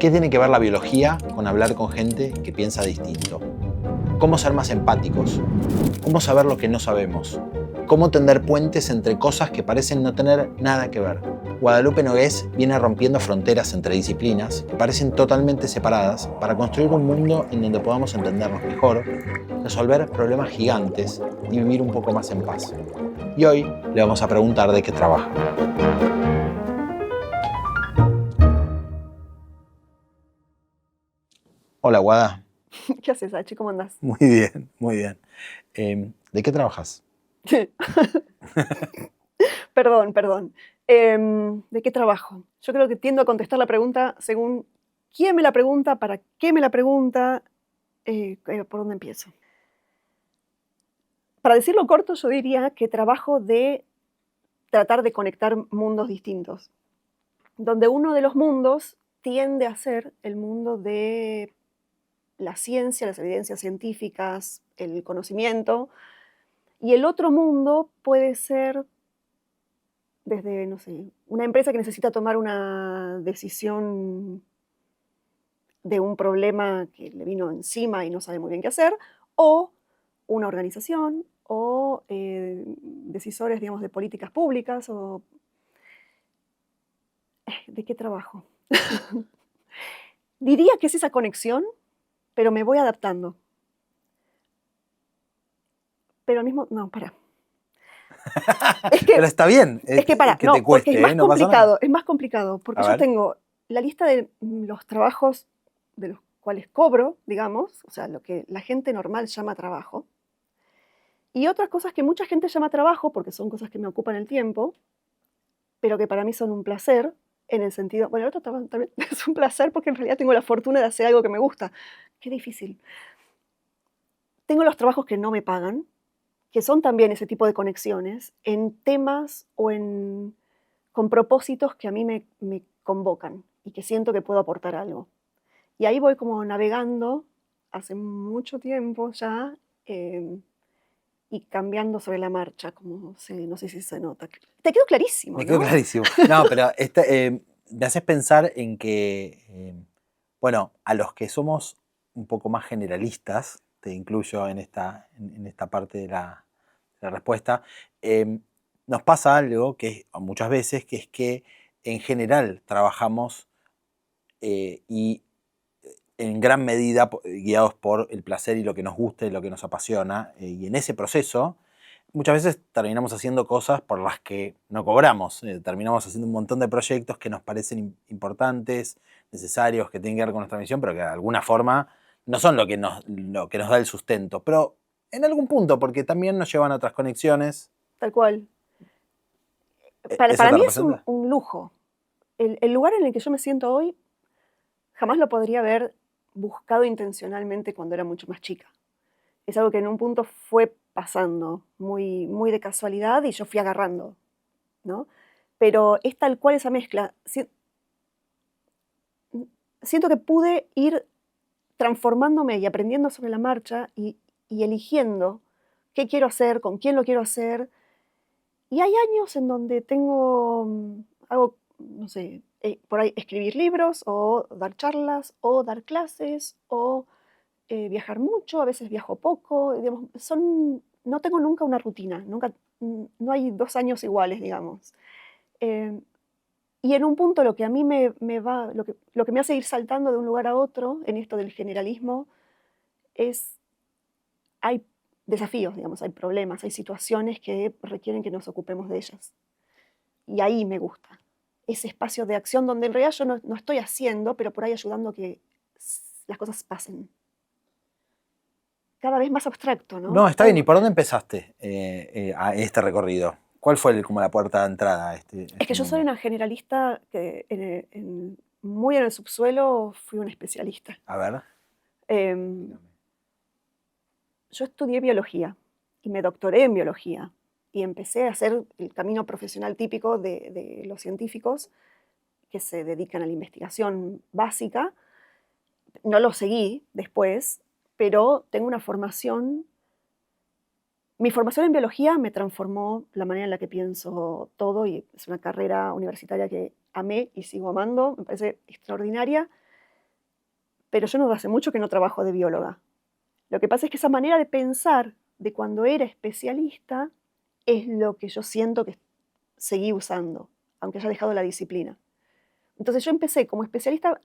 ¿Qué tiene que ver la biología con hablar con gente que piensa distinto? ¿Cómo ser más empáticos? ¿Cómo saber lo que no sabemos? ¿Cómo tender puentes entre cosas que parecen no tener nada que ver? Guadalupe Nogués viene rompiendo fronteras entre disciplinas que parecen totalmente separadas para construir un mundo en donde podamos entendernos mejor, resolver problemas gigantes y vivir un poco más en paz. Y hoy le vamos a preguntar de qué trabaja. Hola, Guada. ¿Qué haces, H? ¿Cómo andás? Muy bien, muy bien. ¿De qué trabajas? Perdón. ¿De qué trabajo? Yo creo que tiendo a contestar la pregunta según quién me la pregunta, para qué me la pregunta, por dónde empiezo. Para decirlo corto, yo diría que trabajo de tratar de conectar mundos distintos, donde uno de los mundos tiende a ser el mundo de la ciencia, las evidencias científicas, el conocimiento, y el otro mundo puede ser desde, no sé, una empresa que necesita tomar una decisión de un problema que le vino encima y no sabe muy bien qué hacer, o una organización, o decisores, digamos, de políticas públicas, o... ¿De qué trabajo? Diría que es esa conexión, pero me voy adaptando. Pero al mismo... No, para. Pero está bien Es que para, que no, te porque cueste, es no pasa nada. más complicado, porque A yo ver. tengo la lista de los trabajos de los cuales cobro, digamos, o sea, lo que la gente normal llama trabajo, y otras cosas que mucha gente llama trabajo porque son cosas que me ocupan el tiempo, pero que para mí son un placer, en el sentido, bueno, el otro trabajo también es un placer porque en realidad tengo la fortuna de hacer algo que me gusta. Qué difícil. Tengo los trabajos que no me pagan, que son también ese tipo de conexiones en temas o con propósitos que a mí me convocan y que siento que puedo aportar algo. Y ahí voy como navegando hace mucho tiempo ya y cambiando sobre la marcha, como no sé si se nota. Te quedó clarísimo, Me quedó ¿no? clarísimo. No, pero me haces pensar en que, bueno, a los que somos un poco más generalistas, te incluyo en esta parte de la respuesta, nos pasa algo que muchas veces, que es que en general trabajamos y en gran medida guiados por el placer y lo que nos gusta y lo que nos apasiona, y en ese proceso muchas veces terminamos haciendo cosas por las que no cobramos. Terminamos haciendo un montón de proyectos que nos parecen importantes, necesarios, que tienen que ver con nuestra misión, pero que de alguna forma no son lo que nos da el sustento. Pero en algún punto, porque también nos llevan a otras conexiones. Tal cual. ¿Eso Para te mí es representa? un lujo. El lugar en el que yo me siento hoy jamás lo podría haber buscado intencionalmente cuando era mucho más chica. Es algo que en un punto fue pasando muy, muy de casualidad y yo fui agarrando, ¿no? Pero es tal cual esa mezcla. Siento que pude ir transformándome y aprendiendo sobre la marcha y eligiendo qué quiero hacer, con quién lo quiero hacer. Y hay años en donde hago, no sé, por ahí escribir libros o dar charlas o dar clases o viajar mucho, a veces viajo poco, digamos, no tengo nunca una rutina, no hay 2 años iguales, digamos. Eh, y en un punto lo que a mí me va, lo que me hace ir saltando de un lugar a otro en esto del generalismo es, hay desafíos, digamos, hay problemas, hay situaciones que requieren que nos ocupemos de ellas. Y ahí me gusta, ese espacio de acción donde en realidad yo no estoy haciendo, pero por ahí ayudando a que las cosas pasen. Cada vez más abstracto, No, ¿no? está bien. ¿Y por dónde empezaste a este recorrido? ¿Cuál fue como la puerta de entrada a Es este que yo soy mundo? una generalista que muy en el subsuelo fui una especialista. A ver. Em, yo estudié biología y me doctoré en biología y empecé a hacer el camino profesional típico de los científicos que se dedican a la investigación básica. No lo seguí después, pero tengo una formación. Mi formación en biología me transformó la manera en la que pienso todo y es una carrera universitaria que amé y sigo amando, me parece extraordinaria. pero yo no hace mucho que no trabajo de bióloga. Lo que pasa es que esa manera de pensar de cuando era especialista es lo que yo siento que seguí usando, aunque haya dejado la disciplina. Entonces yo empecé como especialista,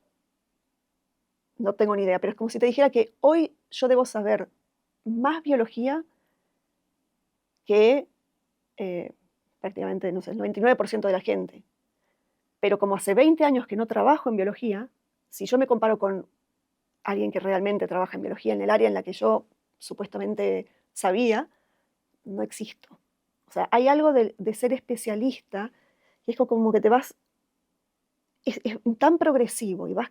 no tengo ni idea, pero es como si te dijera que hoy yo debo saber más biología que prácticamente, no sé, el 99% de la gente. Pero como hace 20 años que no trabajo en biología, si yo me comparo con alguien que realmente trabaja en biología en el área en la que yo supuestamente sabía, no existo. O sea, hay algo de ser especialista que es como que te vas, es tan progresivo y vas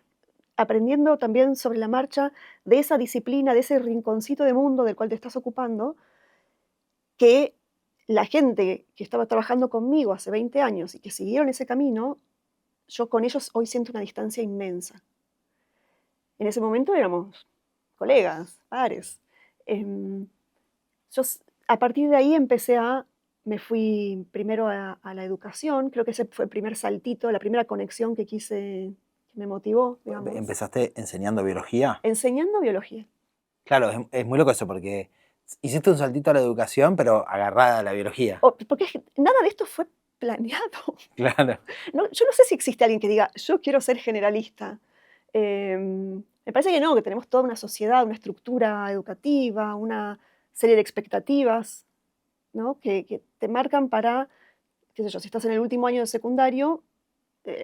aprendiendo también sobre la marcha de esa disciplina, de ese rinconcito de mundo del cual te estás ocupando, que la gente que estaba trabajando conmigo hace 20 años y que siguieron ese camino, yo con ellos hoy siento una distancia inmensa. En ese momento éramos colegas, pares. Em, yo a partir de ahí me fui primero a la educación, creo que ese fue el primer saltito, la primera conexión que quise, que me motivó, digamos. ¿Empezaste enseñando biología? Enseñando biología. Claro, es muy loco eso, porque hiciste un saltito a la educación, pero agarrada a la biología. Porque nada de esto fue planeado. Claro. No, yo no sé si existe alguien que diga, yo quiero ser generalista. Me parece que no, que tenemos toda una sociedad, una estructura educativa, una serie de expectativas, ¿no? que te marcan para, qué sé yo, si estás en el último año de secundario,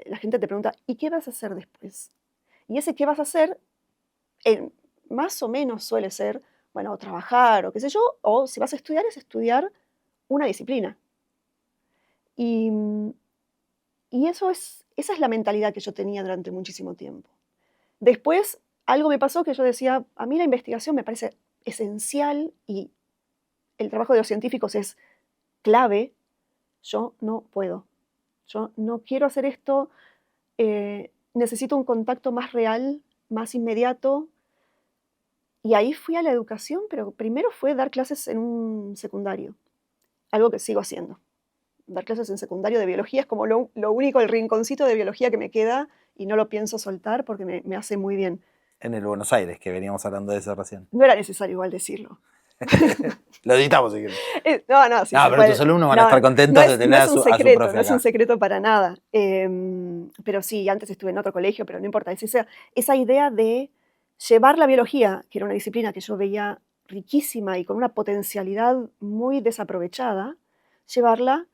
la gente te pregunta, ¿y qué vas a hacer después? Y ese qué vas a hacer, más o menos suele ser, bueno, o trabajar o qué sé yo, o si vas a estudiar es estudiar una disciplina. Y, y esa es la mentalidad que yo tenía durante muchísimo tiempo. Después, algo me pasó que yo decía, a mí la investigación me parece esencial y el trabajo de los científicos es clave. Yo no puedo. Yo no quiero hacer esto. Necesito un contacto más real, más inmediato. Y ahí fui a la educación, pero primero fue dar clases en un secundario, algo que sigo haciendo. Dar clases en secundario de biología es como lo único, el rinconcito de biología que me queda y no lo pienso soltar porque me hace muy bien. En el Buenos Aires, que veníamos hablando de eso recién. No era necesario igual decirlo. Lo editamos si quieres. No, sí, No, se pero puede. tus alumnos van a No, estar contentos de no tener es un a su secreto, profe no es un acá. secreto para nada. Pero sí, antes estuve en otro colegio, pero no importa. Es esa idea de llevar la biología, que era una disciplina que yo veía riquísima y con una potencialidad muy desaprovechada, llevarla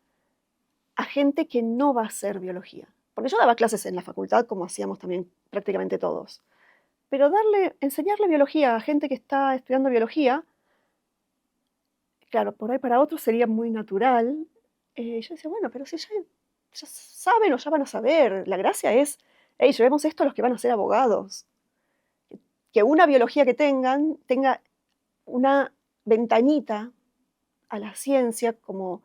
a gente que no va a hacer biología. Porque yo daba clases en la facultad, como hacíamos también prácticamente todos. Pero enseñarle biología a gente que está estudiando biología, claro, por ahí para otros sería muy natural. Yo decía, bueno, pero si ya saben o ya van a saber, la gracia es, hey, llevemos esto a los que van a ser abogados. Que una biología que tenga una ventanita a la ciencia, como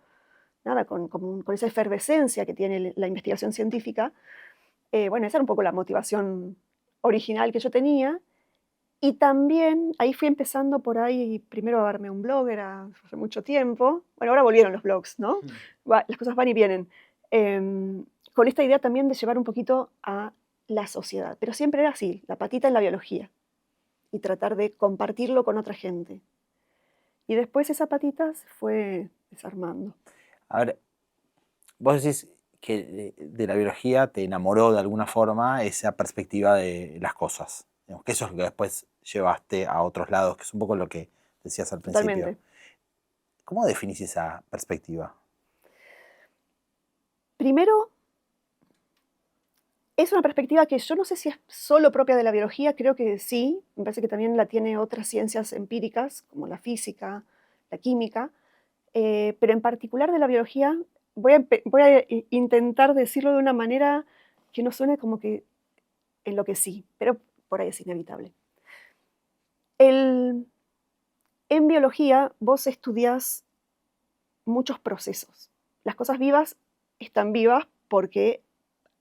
nada, con esa efervescencia que tiene la investigación científica. Bueno, esa era un poco la motivación original que yo tenía. Y también ahí fui empezando por ahí, primero a darme un blog, era hace mucho tiempo. Bueno, ahora volvieron los blogs, ¿no? Las cosas van y vienen. Con esta idea también de llevar un poquito a la sociedad. Pero siempre era así, la patita en la biología. Y tratar de compartirlo con otra gente. Y después esa patita se fue desarmando. A ver, vos decís que de la biología te enamoró de alguna forma esa perspectiva de las cosas. Digamos, que eso es lo que después llevaste a otros lados, que es un poco lo que decías al principio. Totalmente. ¿Cómo definís esa perspectiva? Primero, es una perspectiva que yo no sé si es solo propia de la biología, creo que sí, me parece que también la tiene otras ciencias empíricas, como la física, la química, pero en particular de la biología, voy a intentar decirlo de una manera que no suene como que enloquecí, pero por ahí es inevitable. En biología vos estudiás muchos procesos. Las cosas vivas están vivas porque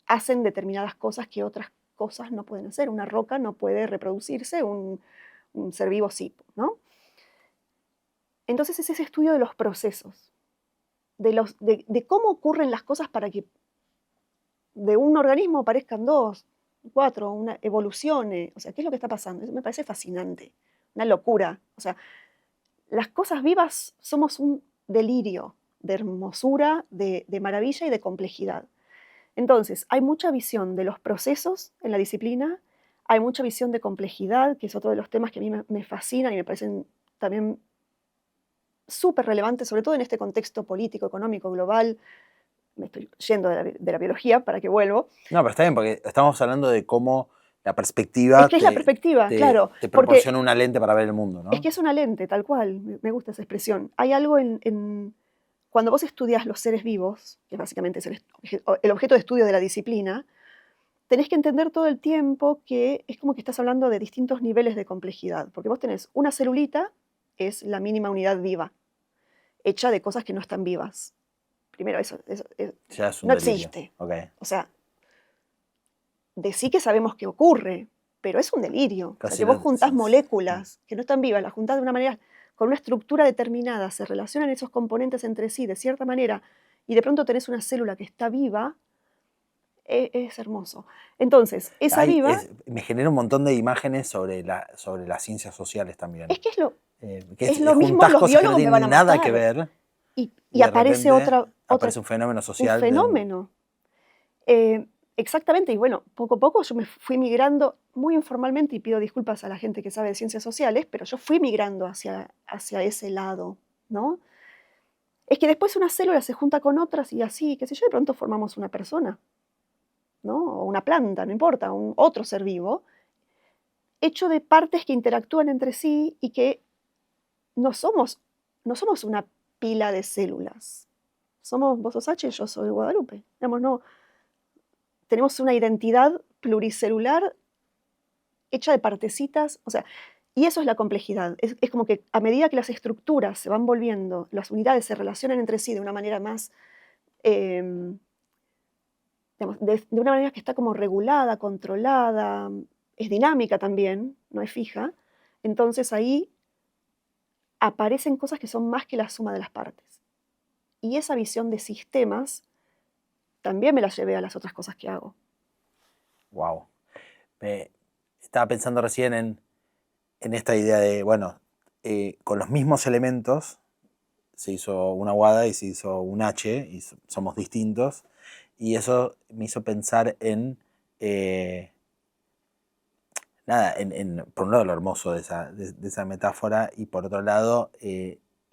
hacen determinadas cosas que otras cosas no pueden hacer. Una roca no puede reproducirse, un ser vivo sí, ¿no? Entonces es ese estudio de los procesos, de cómo ocurren las cosas para que de un organismo aparezcan dos, evolucione. O sea, ¿qué es lo que está pasando? Eso me parece fascinante, una locura. O sea, las cosas vivas somos un delirio de hermosura, de maravilla y de complejidad. Entonces, hay mucha visión de los procesos en la disciplina, hay mucha visión de complejidad, que es otro de los temas que a mí me fascinan y me parecen también súper relevantes, sobre todo en este contexto político, económico, global. Me estoy yendo de la biología para que vuelvo. No, pero está bien, porque estamos hablando de cómo la Es perspectiva que es la perspectiva, claro, te porque proporciona una lente para ver el mundo, es ¿no? que es una lente, tal cual, me gusta esa expresión. Hay algo cuando vos estudias los seres vivos, que básicamente es el objeto de estudio de la disciplina, tenés que entender todo el tiempo que es como que estás hablando de distintos niveles de complejidad, porque vos tenés una celulita, es la mínima unidad viva, hecha de cosas que no están vivas. Primero, Ya es un no delirio. existe. Ok. O sea, de sí que sabemos que ocurre, pero es un delirio. O sea, Casi que vos no. juntás moléculas que no están vivas, las juntás de una manera, con una estructura determinada, se relacionan esos componentes entre sí de cierta manera, y de pronto tenés una célula que está viva, es hermoso. Entonces, esa viva, Me genera un montón de imágenes sobre las ciencias sociales también. es que Que es lo mismo, juntás los cosas que no biólogos me van a tienen nada que matar, ver y y de aparece repente aparece un fenómeno un social fenómeno. Eh, exactamente, y bueno, poco a poco yo me fui migrando muy informalmente, y pido disculpas a la gente que sabe de ciencias sociales, pero yo fui migrando hacia ese lado, ¿no? Es que después una célula se junta con otras y así, qué sé yo, de pronto formamos una persona, ¿no? O una planta, no importa, otro ser vivo, hecho de partes que interactúan entre sí y que no somos, no somos una pila de células. Vos sos H, yo soy Guadalupe. Digamos, no, tenemos una identidad pluricelular hecha de partecitas, o sea, y eso es la complejidad. Es como que a medida que las estructuras se van volviendo, las unidades se relacionan entre sí de una manera más, em, digamos, de una manera que está como regulada, controlada, es dinámica también, no es fija, entonces ahí aparecen cosas que son más que la suma de las partes. Y esa visión de sistemas también me la llevé a las otras cosas que hago. Wow. Estaba pensando recién en esta idea de, bueno, con los mismos elementos se hizo una WADA y se hizo un H y somos distintos. Y eso me hizo pensar eh, nada, por un lado lo hermoso de esa metáfora y por otro lado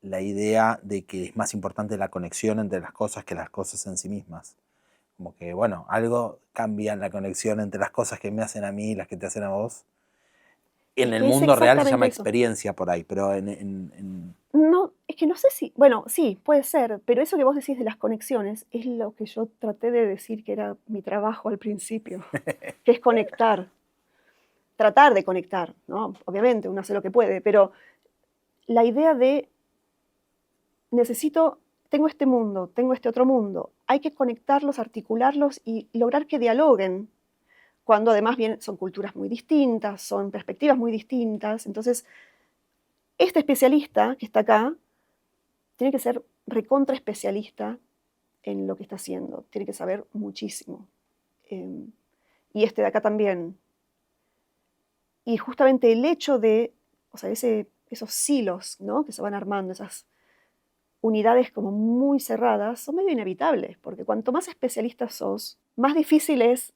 la idea de que es más importante la conexión entre las cosas que las cosas en sí mismas. Como que, bueno, algo cambia en la conexión entre las cosas que me hacen a mí y las que te hacen a vos. En Es el que es mundo real se llama exactamente eso. experiencia por ahí, pero No, es que no sé si, bueno, sí, puede ser, pero eso que vos decís de las conexiones es lo que yo traté de decir que era mi trabajo al principio, que es conectar, tratar de conectar, ¿no? Obviamente, uno hace lo que puede, pero la idea de tengo este mundo, tengo este otro mundo, hay que conectarlos, articularlos y lograr que dialoguen, cuando además son culturas muy distintas, son perspectivas muy distintas, entonces este especialista que está acá tiene que ser recontra especialista en lo que está haciendo, tiene que saber muchísimo. Eh, y este de acá también. Y justamente el hecho de, o sea, esos silos, ¿no?, que se van armando, esas unidades como muy cerradas, son medio inevitables, porque cuanto más especialistas sos, más difícil es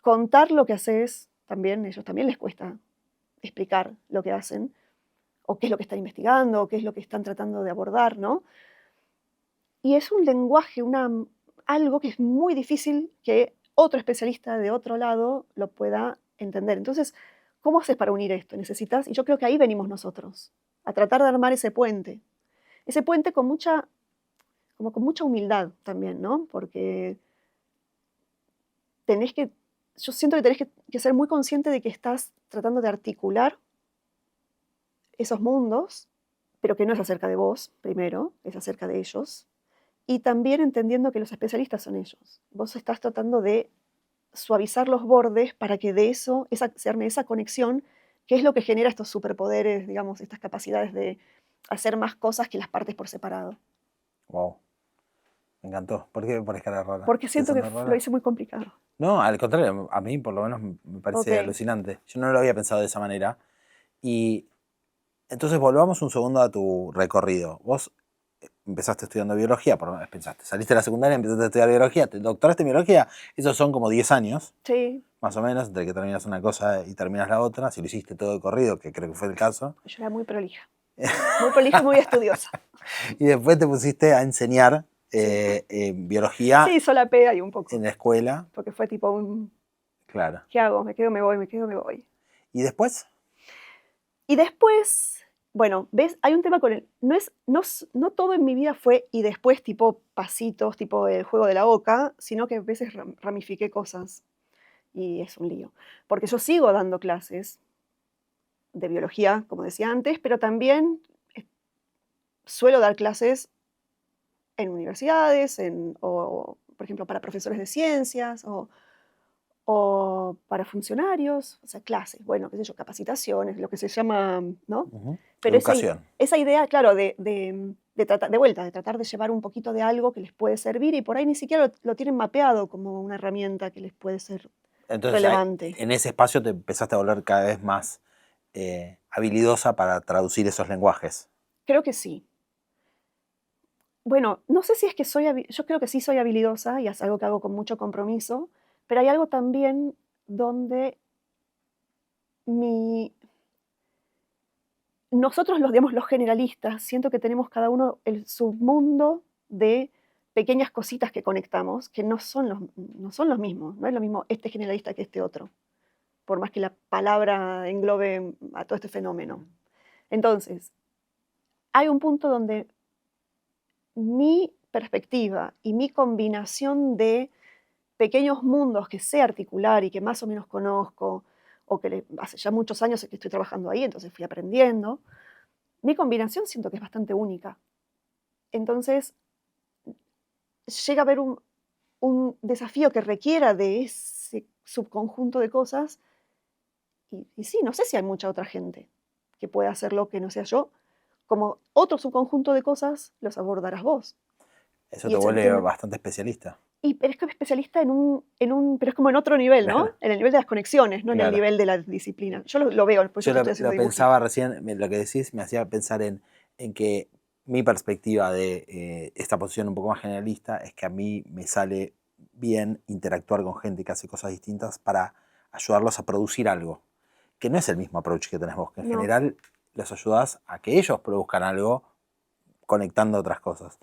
contar lo que haces, también, ellos también les cuesta explicar lo que hacen, o qué es lo que están investigando, o qué es lo que están tratando de abordar, ¿no? Y es un lenguaje, algo que es muy difícil que otro especialista de otro lado lo pueda entender. Entonces, ¿cómo haces para unir esto? Necesitas, y yo creo que ahí venimos nosotros, a tratar de armar ese puente como con mucha humildad también, ¿no? Porque tenés que, yo siento que tenés que ser muy consciente de que estás tratando de articular esos mundos, pero que no es acerca de vos, primero, es acerca de ellos, y también entendiendo que los especialistas son ellos. Vos estás tratando de suavizar los bordes para que de eso se arme esa conexión, que es lo que genera estos superpoderes, digamos, estas capacidades de hacer más cosas que las partes por separado. wow. Me encantó. ¿Por qué me pones cara rara? porque siento que ¿Pensando lo rara? hice muy complicado. No, al contrario, a mí por lo menos me Ok, parece alucinante. Yo no lo había pensado de esa manera. Y entonces volvamos un segundo a tu recorrido. Vos empezaste estudiando biología, por lo menos pensaste, saliste de la secundaria, empezaste a estudiar biología, te doctoraste en biología, esos son como 10 años, sí, más o menos, entre que terminas una cosa y terminas la otra, si lo hiciste todo de corrido, que creo que fue el caso. yo era muy prolija y muy estudiosa. Y después te pusiste a enseñar Sí, biología sí, solapé ahí un poco, en la escuela, porque fue tipo un, claro. ¿qué hago? Me quedo, me voy, me quedo, me voy. ¿Y después? Y después, bueno, ¿ves? Hay un tema con el, no todo en mi vida fue y después tipo pasitos, tipo el juego de la oca, sino que a veces ramifiqué cosas y es un lío. Porque yo sigo dando clases de biología, como decía antes, pero también suelo dar clases en universidades, o por ejemplo para profesores de ciencias, o para funcionarios, o sea, clases, bueno, qué sé yo, capacitaciones, lo que se llama, ¿no? Ujú. Pero Educación. esa idea, claro, de tratar, de vuelta, de tratar de llevar un poquito de algo que les puede servir y por ahí ni siquiera lo tienen mapeado como una herramienta que les puede ser Entonces relevante. en ese espacio te empezaste a volver cada vez más habilidosa para traducir esos lenguajes. Creo que sí. Bueno, no sé si es que yo creo que sí soy habilidosa y es algo que hago con mucho compromiso, pero hay algo también donde mi, nosotros digamos, los generalistas, siento que tenemos cada uno el submundo de pequeñas cositas que conectamos, que no son los mismos, no es lo mismo este generalista que este otro, por más que la palabra englobe a todo este fenómeno. Entonces, hay un punto donde mi perspectiva y mi combinación de pequeños mundos que sé articular y que más o menos conozco, o que hace ya muchos años que estoy trabajando ahí, entonces fui aprendiendo, mi combinación siento que es bastante única. Entonces, llega a haber un desafío que requiera de ese subconjunto de cosas, y sí, no sé si hay mucha otra gente que pueda hacerlo que no sea yo, como otro subconjunto de cosas los abordarás vos. Eso Y te se vuelve entiende. bastante especialista. Y pero es que especialista pero es como en otro nivel, ¿no? Claro, En el nivel de las conexiones, no en el claro. nivel de la disciplina. Yo lo veo, por eso Yo que estoy haciendo lo dibujitos. pensaba recién, lo que decís me hacía pensar en que mi perspectiva de esta posición un poco más generalista es que a mí me sale bien interactuar con gente que hace cosas distintas para ayudarlos a producir algo, que no es el mismo approach que tenés vos, que en No, general los ayudás a que ellos produzcan algo conectando otras cosas.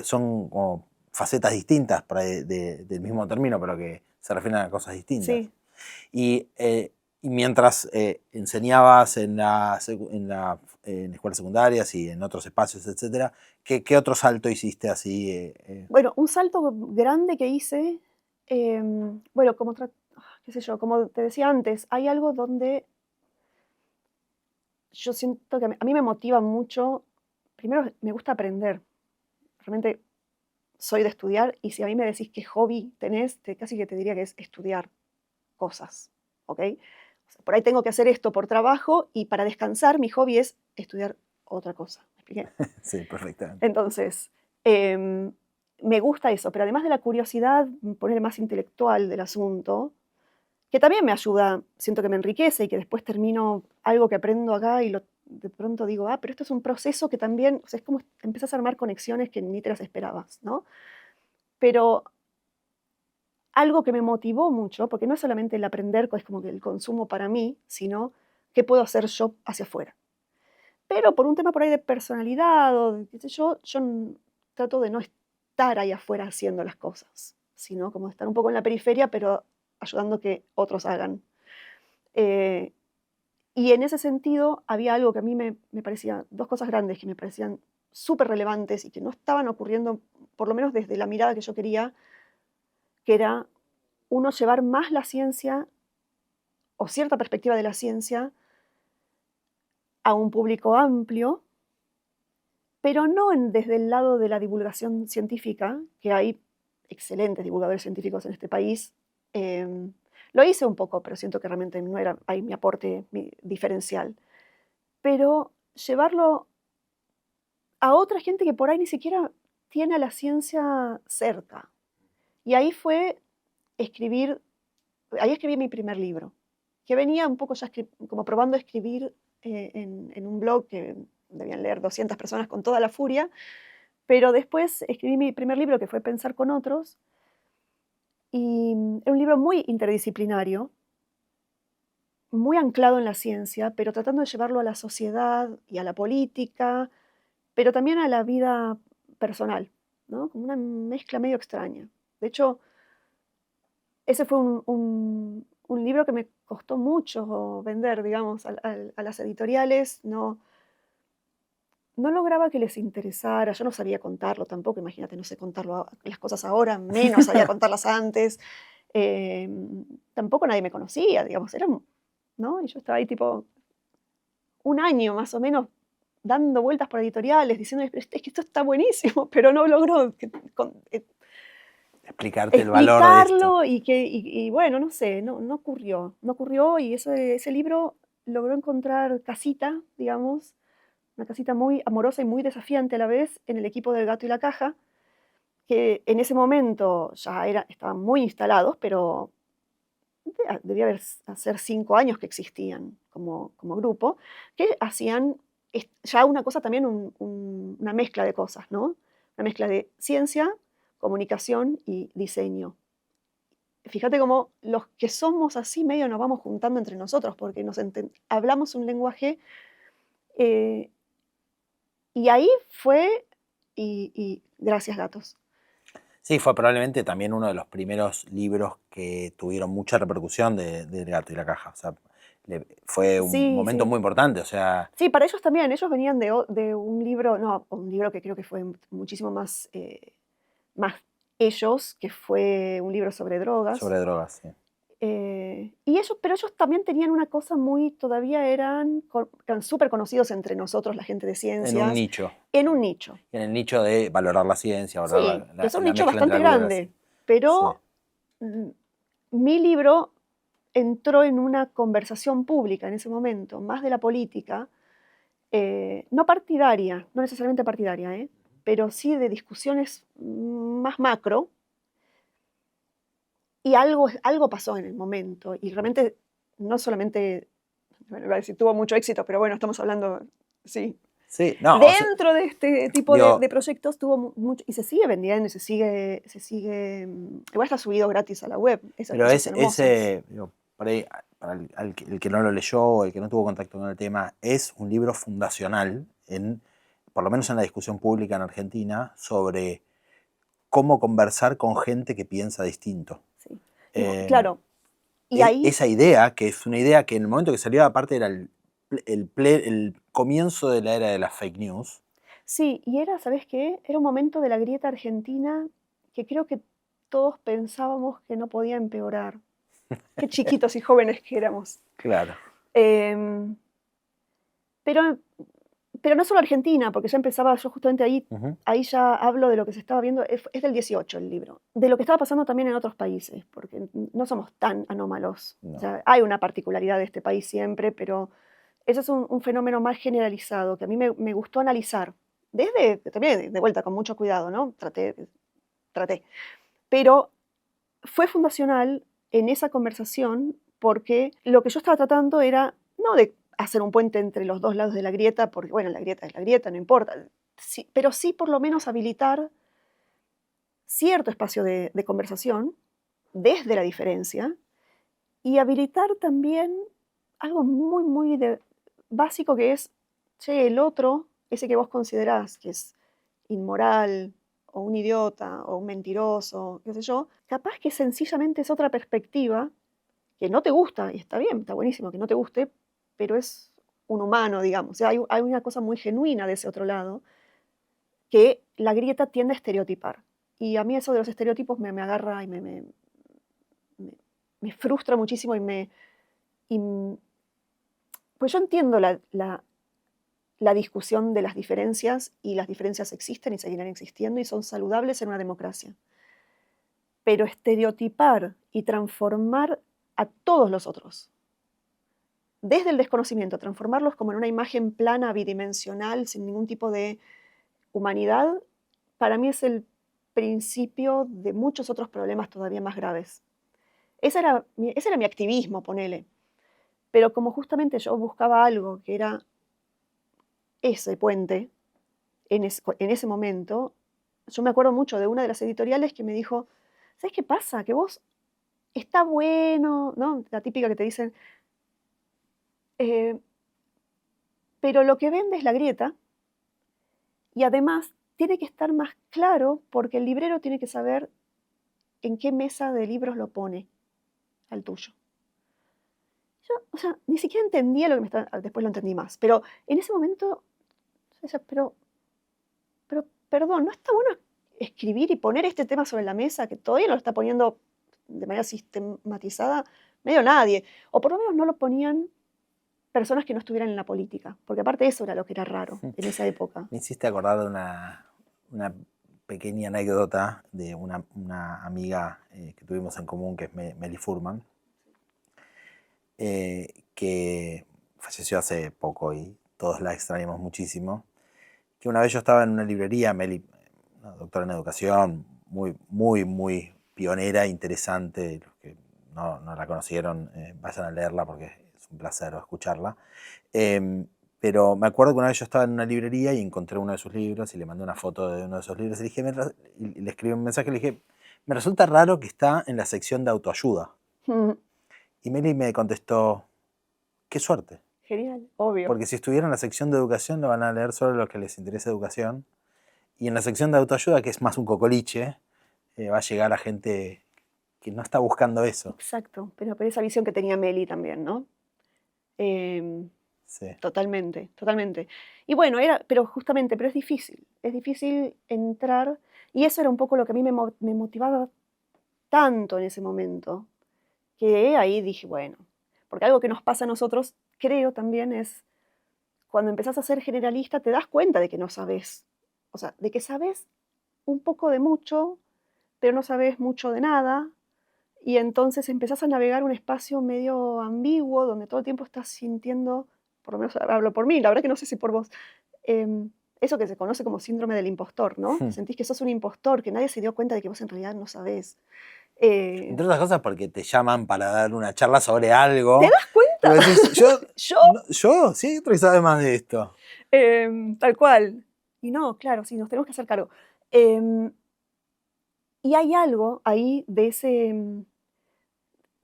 Son como facetas distintas del mismo término, pero que se refieren a cosas distintas. sí. Y mientras enseñabas en escuelas secundarias y en otros espacios, etcétera, ¿qué otro salto hiciste así? Bueno, un salto grande que hice, bueno, qué sé yo, como te decía antes, hay algo donde yo siento que a mí me motiva mucho, primero me gusta aprender, realmente soy de estudiar y si a mí me decís qué hobby tenés, casi que te diría que es estudiar cosas, ¿ok? O sea, por ahí tengo que hacer esto por trabajo y para descansar mi hobby es estudiar otra cosa. ¿Me expliqué? Sí, perfectamente. Entonces, em, me gusta eso, pero además de la curiosidad, poner más intelectual del asunto, que también me ayuda, siento que me enriquece y que después termino algo que aprendo acá y de pronto digo, pero esto es un proceso que también, o sea, es como empezás a armar conexiones que ni te las esperabas, ¿no? Pero algo que me motivó mucho, porque no es solamente el aprender, es como que el consumo para mí, sino qué puedo hacer yo hacia afuera. Pero por un tema por ahí de personalidad o de qué sé yo trato de no estar ahí afuera haciendo las cosas, sino como estar un poco en la periferia, pero ayudando a que otros hagan. Eh, y en ese sentido había algo que a mí me parecía, dos cosas grandes que me parecían súper relevantes y que no estaban ocurriendo, por lo menos desde la mirada que yo quería, que era uno llevar más la ciencia o cierta perspectiva de la ciencia a un público amplio, pero no desde el lado de la divulgación científica, que hay excelentes divulgadores científicos en este país. Lo hice un poco, pero siento que realmente no era ahí mi aporte diferencial. Pero llevarlo a otra gente que por ahí ni siquiera tiene a la ciencia cerca. Y ahí escribí mi primer libro, que venía un poco ya como probando a escribir en un blog que debían leer 200 personas con toda la furia, pero después escribí mi primer libro, que fue Pensar con otros, y era un libro muy interdisciplinario, muy anclado en la ciencia, pero tratando de llevarlo a la sociedad y a la política, pero también a la vida personal, ¿no? Como una mezcla medio extraña. De hecho, ese fue un libro que me costó mucho vender, digamos, a las editoriales. No lograba que les interesara, yo no sabía contarlo tampoco, imagínate, no sé contarlo las cosas ahora, menos sabía contarlas antes. Tampoco nadie me conocía, digamos, ¿no? Y yo estaba ahí tipo un año más o menos dando vueltas por editoriales, diciendo, es que esto está buenísimo, pero no logró Explicarte el valor de esto. explicarlo y bueno, no sé, no ocurrió y ese libro logró encontrar casita, digamos, una casita muy amorosa y muy desafiante a la vez en el equipo del Gato y la Caja, que en ese momento ya estaban muy instalados, pero debía hacer 5 años que existían como grupo, que hacían ya una cosa también, una mezcla de cosas, ¿no? Una mezcla de ciencia, comunicación y diseño. Fíjate cómo los que somos así medio nos vamos juntando entre nosotros, porque hablamos un lenguaje, eh, y ahí fue, y gracias gatos. Sí, fue probablemente también uno de los primeros libros que tuvieron mucha repercusión del Gato y la Caja. O sea, fue un Sí, momento sí. muy importante. O sea, Sí, para ellos también, ellos venían de un libro, no, un libro que creo que fue muchísimo más ellos, que fue un libro sobre drogas. sobre drogas, sí. Pero ellos también tenían una cosa todavía eran súper conocidos entre nosotros, la gente de En un ciencias, nicho. en un nicho. En el nicho de valorar la ciencia, Sí, valorar que es un la nicho mezcla entre bastante algo y algo. grande, Sí. pero mm, mi libro entró en una conversación pública en ese momento, más de la política, no partidaria, no necesariamente partidaria, pero sí de discusiones más macro, y algo pasó en el momento, y realmente no solamente, bueno, iba a decir, tuvo mucho éxito, pero bueno, estamos hablando, sí. Sí, no, o sea, Dentro de este tipo digo, de proyectos tuvo mucho, y se sigue vendiendo, y igual está subido gratis a la web, esas pero cosas hermosas. digo, por ahí, para el que no lo leyó o el que no tuvo contacto con el tema, es un libro fundacional, por lo menos en la discusión pública en Argentina, sobre cómo conversar con gente que piensa distinto. Sí. Eh, Claro, y ahí, esa idea, que es una idea que en el momento que salió, aparte era el comienzo de la era de las fake news. sí, y ¿sabes qué? Era un momento de la grieta argentina que creo que todos pensábamos que no podía empeorar. Qué chiquitos y jóvenes que éramos. Claro. Em, pero, pero no solo Argentina, porque ya empezaba, yo justamente Ujú. ahí ya hablo de lo que se estaba viendo, es del 18 el libro, de lo que estaba pasando también en otros países, porque no somos tan anómalos. O No. sea, hay una particularidad de este país siempre, pero eso es un fenómeno más generalizado que a mí me gustó analizar. También de vuelta, con mucho cuidado, ¿no? Traté. Pero fue fundacional en esa conversación porque lo que yo estaba tratando era no de hacer un puente entre los dos lados de la grieta, porque bueno, la grieta es la grieta, no importa, sí, pero sí por lo menos habilitar cierto espacio de conversación desde la diferencia y habilitar también algo muy básico que es, che, el otro, ese que vos considerás que es inmoral o un idiota o un mentiroso, qué sé yo, capaz que sencillamente es otra perspectiva que no te gusta, y está bien, está buenísimo que no te guste, pero es un humano, digamos. O sea, hay una cosa muy genuina de ese otro lado que la grieta tiende a estereotipar. Y a mí eso de los estereotipos me agarra y me- me frustra muchísimo y pues yo entiendo la discusión de las diferencias, y las diferencias existen y seguirán existiendo y son saludables en una democracia. Pero estereotipar y transformar a todos los otros, desde el desconocimiento, transformarlos como en una imagen plana, bidimensional, sin ningún tipo de humanidad, para mí es el principio de muchos otros problemas todavía más graves. Ese era mi activismo, ponele. Pero como justamente yo buscaba algo que era ese puente, en ese momento, yo me acuerdo mucho de una de las editoriales que me dijo, ¿sabes qué pasa? Que vos está bueno, ¿no? La típica que te dicen, eh, pero lo que vende es la grieta y además tiene que estar más claro porque el librero tiene que saber en qué mesa de libros lo pone al tuyo. Yo, o sea, ni siquiera entendía lo que me estaba, después lo entendí más, pero en ese momento, yo decía, pero, perdón, ¿no está bueno escribir y poner este tema sobre la mesa que todavía no lo está poniendo de manera sistematizada medio nadie? O por lo menos no lo ponían personas que no estuvieran en la política, porque aparte eso era lo que era raro en esa época. Me hiciste acordar de una pequeña anécdota de una amiga que tuvimos en común, que es Meli Furman, que falleció hace poco y todos la extrañamos muchísimo. Que una vez yo estaba en una librería, Meli, una doctora en educación, muy pionera, interesante. Los que no la conocieron, vayan a leerla porque es un placer escucharla. Pero me acuerdo que una vez yo estaba en una librería y encontré uno de sus libros y le mandé una foto de uno de esos libros y le escribí un mensaje y le dije, me resulta raro que está en la sección de autoayuda. Y Meli me contestó, qué suerte. Genial, obvio. Porque si estuviera en la sección de educación lo van a leer solo los que les interesa educación. Y en la sección de autoayuda, que es más un cocoliche, va a llegar a gente que no está buscando eso. Exacto, pero esa visión que tenía Meli también, ¿no? Sí. Totalmente, totalmente. Y bueno, pero justamente, pero es difícil entrar, y eso era un poco lo que a mí me motivaba tanto en ese momento, que ahí dije, bueno, porque algo que nos pasa a nosotros, creo también, es cuando empezás a ser generalista, te das cuenta de que no sabes, o sea, de que sabes un poco de mucho, pero no sabes mucho de nada, y entonces empezás a navegar un espacio medio ambiguo, donde todo el tiempo estás sintiendo, por lo menos hablo por mí, la verdad que no sé si por vos, eso que se conoce como síndrome del impostor, ¿no? Que sentís que sos un impostor, que nadie se dio cuenta de que vos en realidad no sabés. Entre otras cosas porque te llaman para dar una charla sobre algo. ¿Te das cuenta? Y decís, ¿Yo? ¿Yo? Sí, otro que sabe más de esto. Tal cual. Y no, claro, sí, nos tenemos que hacer cargo. Em, y hay algo ahí de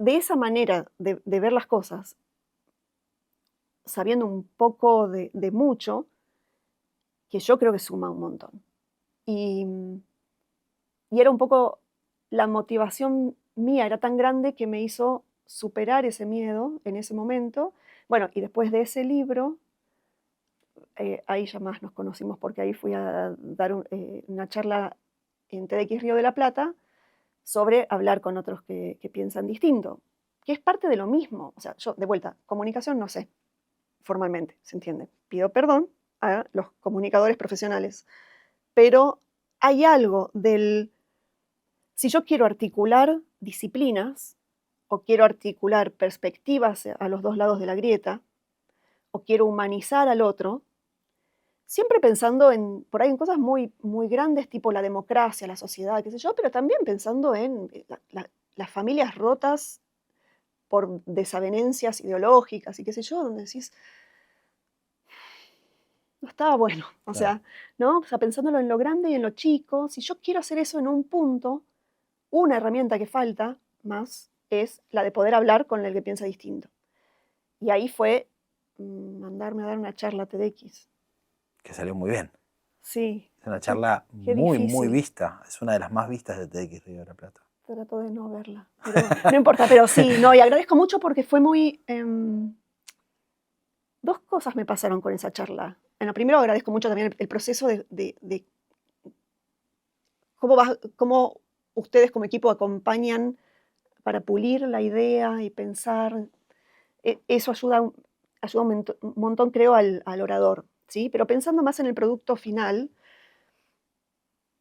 esa manera de ver las cosas, sabiendo un poco de mucho, que yo creo que suma un montón. Y, y era un poco la motivación mía, era tan grande que me hizo superar ese miedo en ese momento. Bueno, y después de ese libro, ahí ya más nos conocimos porque ahí fui a dar una charla en TEDx Río de la Plata sobre hablar con otros que piensan distinto, que es parte de lo mismo. O sea, yo, de vuelta, comunicación no sé, formalmente, ¿se entiende? Pido perdón a los comunicadores profesionales, pero hay algo del, si yo quiero articular disciplinas o quiero articular perspectivas a los dos lados de la grieta, o quiero humanizar al otro, siempre pensando en, por ahí en cosas muy grandes, tipo la democracia, la sociedad, qué sé yo, pero también pensando en las familias rotas por desavenencias ideológicas y qué sé yo, donde decís, no estaba bueno. O sea, ¿no? O sea, pensándolo en lo grande y en lo chico, si yo quiero hacer eso en un punto, una herramienta que falta más es la de poder hablar con el que piensa distinto. Y ahí fue mandarme a dar una charla TEDx. Que salió muy bien. Sí. Es una charla qué muy difícil. vista. Es una de las más vistas de TEDx Río de la Plata. Trato de no verla, pero no importa, pero sí, no, y agradezco mucho porque fue muy... dos cosas me pasaron con esa charla. Bueno, primero agradezco mucho también el proceso de cómo ustedes como equipo acompañan para pulir la idea y pensar. Eso ayuda un montón, creo, al orador, ¿sí? Pero pensando más en el producto final,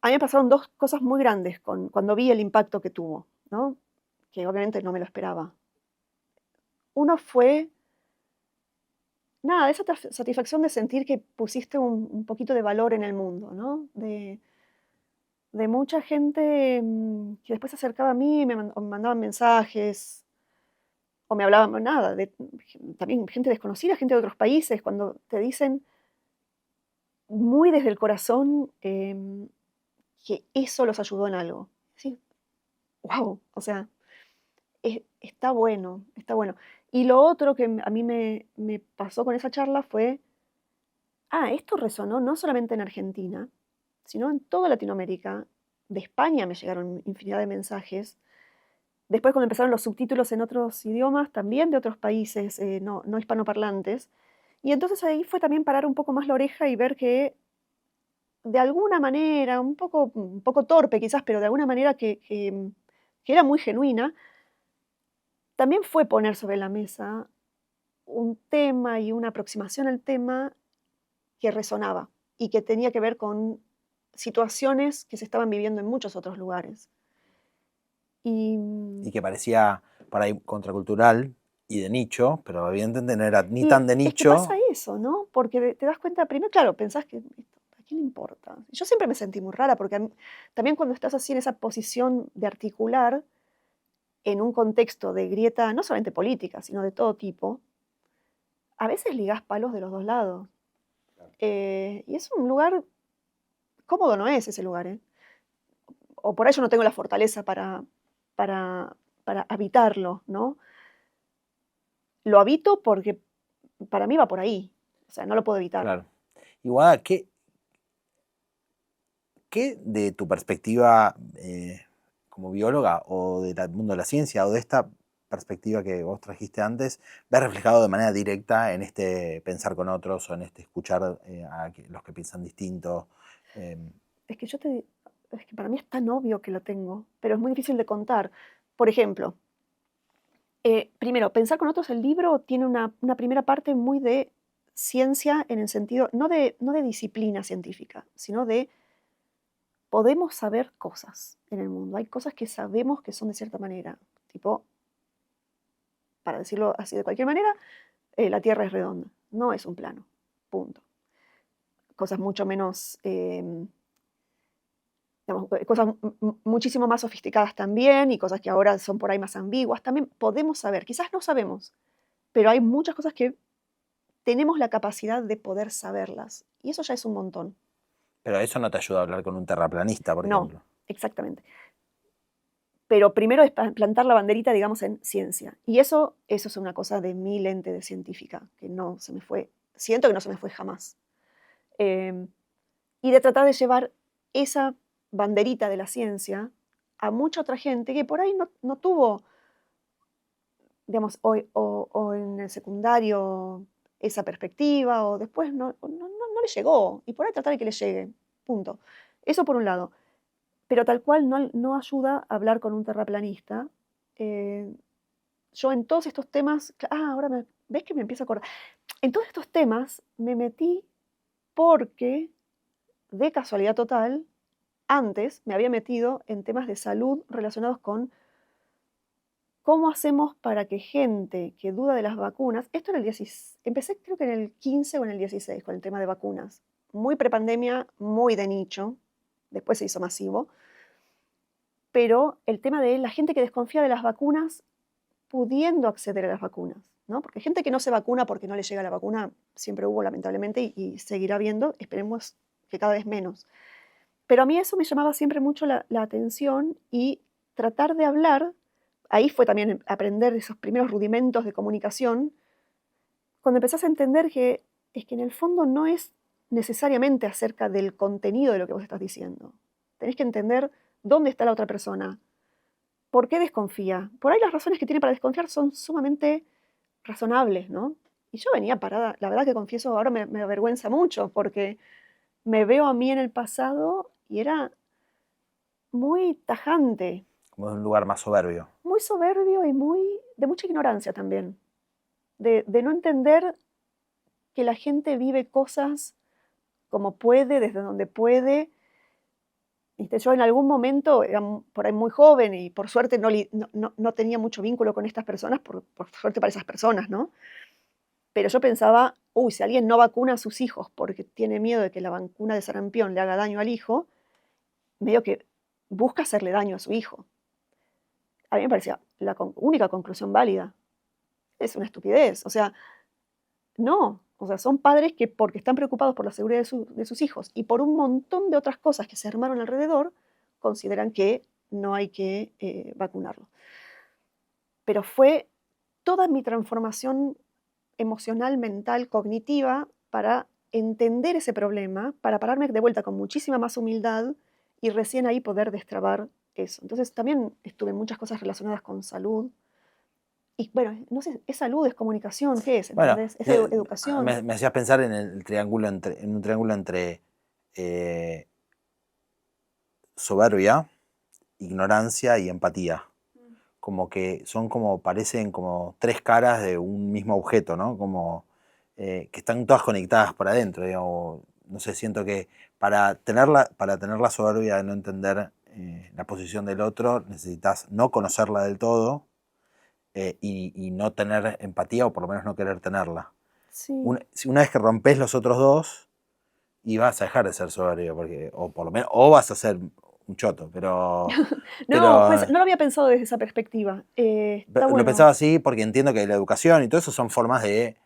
a mí me pasaron dos cosas muy grandes cuando vi el impacto que tuvo, ¿no? Que obviamente no me lo esperaba. Uno fue, nada, esa satisfacción de sentir que pusiste un poquito de valor en el mundo, ¿no? de mucha gente que después se acercaba a mí, o me mandaban mensajes, o me hablaban, nada, también gente desconocida, gente de otros países, cuando te dicen muy desde el corazón que eso los ayudó en algo. Sí, wow, o sea, está bueno, está bueno. Y lo otro que a mí me pasó con esa charla fue, esto resonó no solamente en Argentina, sino en toda Latinoamérica. De España me llegaron infinidad de mensajes. Después, cuando empezaron los subtítulos en otros idiomas, también de otros países no hispanoparlantes. Y entonces ahí fue también parar un poco más la oreja y ver que de alguna manera, un poco torpe quizás, pero de alguna manera que era muy genuina, también fue poner sobre la mesa un tema y una aproximación al tema que resonaba y que tenía que ver con situaciones que se estaban viviendo en muchos otros lugares. Y Y que parecía por ahí contracultural y de nicho, pero evidentemente no era ni y tan de es que pasa nicho. eso, ¿no? Porque te das cuenta, primero, claro, pensás que ¿a quién le importa? Yo siempre me sentí muy rara, porque también cuando estás así en esa posición de articular, en un contexto de grieta, no solamente política, sino de todo tipo, a veces ligás palos de los dos lados. Y es un lugar cómodo, no es ese lugar, ¿eh? O por ahí yo no tengo la fortaleza para, para habitarlo, ¿no? Lo habito porque para mí va por ahí, o sea, no lo puedo evitar. Claro. Igual, ¿qué de tu perspectiva como bióloga o del mundo de la ciencia o de esta perspectiva que vos trajiste antes, ves reflejado de manera directa en este pensar con otros o en este escuchar los que piensan distinto? Eh, Es que es que para mí es tan obvio que lo tengo, pero es muy difícil de contar. Por ejemplo, primero, Pensar con otros, el libro tiene una primera parte muy de ciencia en el sentido, no de disciplina científica, sino de podemos saber cosas en el mundo. Hay cosas que sabemos que son de cierta manera, tipo, para decirlo así de cualquier manera, la Tierra es redonda, no es un plano, punto. Cosas mucho menos, digamos, cosas muchísimo más sofisticadas también y cosas que ahora son por ahí más ambiguas, también podemos saber, quizás no sabemos, pero hay muchas cosas que tenemos la capacidad de poder saberlas y eso ya es un montón. pero eso no te ayuda a hablar con un terraplanista, por No, ejemplo. exactamente. Pero primero es plantar la banderita, digamos, en ciencia. Y eso es una cosa de mi lente de científica, que no se me fue, siento que no se me fue jamás. Eh, y de tratar de llevar esa banderita de la ciencia a mucha otra gente que por ahí no tuvo, digamos, o en el secundario esa perspectiva, o después no le llegó, y por ahí tratar de que le llegue, punto. Eso por un lado. Pero tal cual no ayuda a hablar con un terraplanista. Eh, yo en todos estos temas, ahora ves que me empiezo a acordar. En todos estos temas me metí porque, de casualidad total, antes me había metido en temas de salud relacionados con cómo hacemos para que gente que duda de las vacunas, esto en el 16, empecé creo que en el 15 o en el 16 con el tema de vacunas, muy prepandemia, muy de nicho, después se hizo masivo, pero el tema de la gente que desconfía de las vacunas pudiendo acceder a las vacunas, ¿no? Porque gente que no se vacuna porque no le llega la vacuna, siempre hubo lamentablemente y seguirá habiendo, esperemos que cada vez menos. Pero a mí eso me llamaba siempre mucho la atención y tratar de hablar, ahí fue también aprender esos primeros rudimentos de comunicación, cuando empezás a entender que es que en el fondo no es necesariamente acerca del contenido de lo que vos estás diciendo. Tenés que entender dónde está la otra persona, por qué desconfía. Por ahí las razones que tiene para desconfiar son sumamente razonables, ¿no? Y yo venía parada, la verdad que confieso, ahora me avergüenza mucho porque me veo a mí en el pasado y era muy tajante, Como de un lugar más soberbio. muy soberbio y de mucha ignorancia también, de no entender que la gente vive cosas como puede, desde donde puede. ¿Viste? Yo en algún momento era por ahí muy joven y por suerte no tenía mucho vínculo con estas personas, por suerte para esas personas, ¿no? Pero yo pensaba, uy, si alguien no vacuna a sus hijos porque tiene miedo de que la vacuna de sarampión le haga daño al hijo, medio que busca hacerle daño a su hijo. A mí me parecía la única conclusión válida. Es una estupidez. O sea, no. O sea, son padres que porque están preocupados por la seguridad de sus hijos y por un montón de otras cosas que se armaron alrededor, consideran que no hay que vacunarlo. Pero fue toda mi transformación emocional, mental, cognitiva, para entender ese problema, para pararme de vuelta con muchísima más humildad y recién ahí poder destrabar eso. Entonces también estuve en muchas cosas relacionadas con salud. Y bueno, no sé, ¿es salud, es comunicación? ¿Qué es? Bueno, ¿Entendés? ¿Es educación? me hacías pensar en un triángulo entre soberbia, ignorancia y empatía. Como que parecen como tres caras de un mismo objeto, ¿no? Como que están todas conectadas por adentro, digamos. No sé, siento que para tener la soberbia de no entender la posición del otro, necesitas no conocerla del todo y no tener empatía, o por lo menos no querer tenerla. Sí. Una vez que rompes los otros dos, y vas a dejar de ser soberbio, porque, o por lo menos, o vas a ser un choto, pero... No, pues no lo había pensado desde esa perspectiva. Está Lo bueno. pensaba así porque entiendo que la educación y todo eso son formas de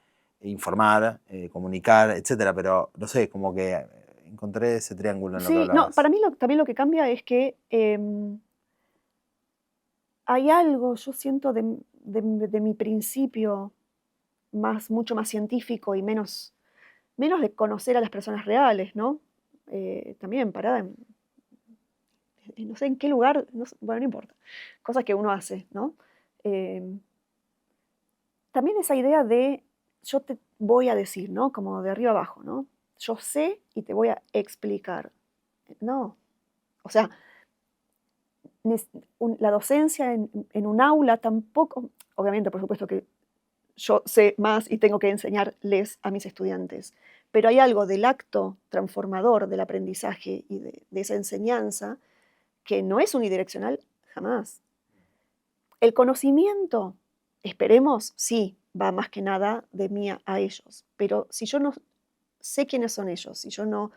informar, comunicar, etcétera, pero no sé, como que encontré ese triángulo en lo que Sí, no, hablabas. para mí también lo que cambia es que hay algo, yo siento, de mi principio mucho más científico y menos de conocer a las personas reales, ¿no? También parada no sé en qué lugar, bueno, no importa, cosas que uno hace, ¿no? También esa idea de yo te voy a decir, ¿no? Como de arriba abajo, ¿no? Yo sé y te voy a explicar. No, o sea, la docencia en un aula tampoco, obviamente, por supuesto que yo sé más y tengo que enseñarles a mis estudiantes, pero hay algo del acto transformador del aprendizaje y de esa enseñanza que no es unidireccional jamás. El conocimiento, esperemos, sí, va más que nada de mí a ellos, pero si yo no sé quiénes son ellos, si yo no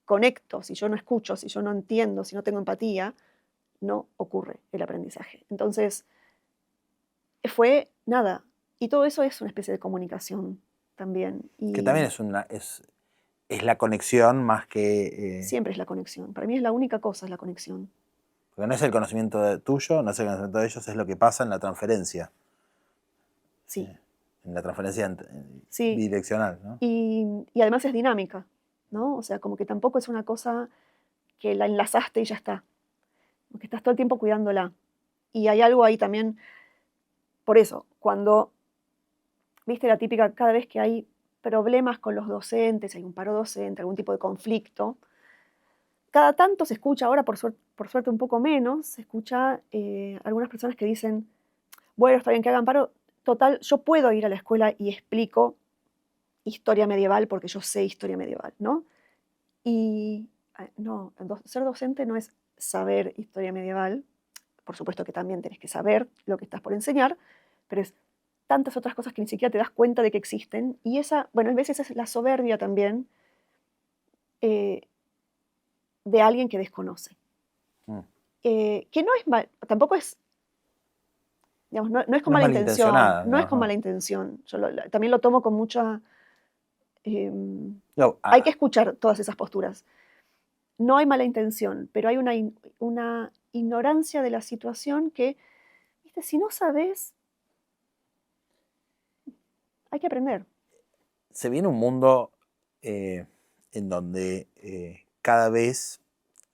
conecto, si yo no escucho, si yo no entiendo, si no tengo empatía, no ocurre el aprendizaje. Entonces, fue nada, y todo eso es una especie de comunicación también. Que también es la conexión más que... Siempre es la conexión. Para mí es la única cosa, es la conexión. porque no es el conocimiento tuyo, no es el conocimiento de ellos, es lo que pasa en la transferencia. Sí. En la transferencia Sí. bidireccional, ¿no? Y además es dinámica, ¿no? O sea, como que tampoco es una cosa que la enlazaste y ya está. Porque estás todo el tiempo cuidándola. Y hay algo ahí también, por eso, cuando, viste la típica, cada vez que hay problemas con los docentes, hay un paro docente, algún tipo de conflicto, cada tanto se escucha, ahora por suerte un poco menos, se escucha algunas personas que dicen, bueno, está bien que hagan paro, total, yo puedo ir a la escuela y explico historia medieval porque yo sé historia medieval, ¿no? Y no, ser docente no es saber historia medieval, por supuesto que también tenés que saber lo que estás por enseñar, pero es tantas otras cosas que ni siquiera te das cuenta de que existen, y esa, bueno, a veces es la soberbia también de alguien que desconoce. Que no es mal, tampoco es, digamos, no es con No es mala intención, malintencionada. no es con mala intención. Yo también lo tomo con mucha... hay que escuchar todas esas posturas. No hay mala intención, pero hay una ignorancia de la situación que, ¿viste? Si no sabes, hay que aprender. Se viene un mundo en donde cada vez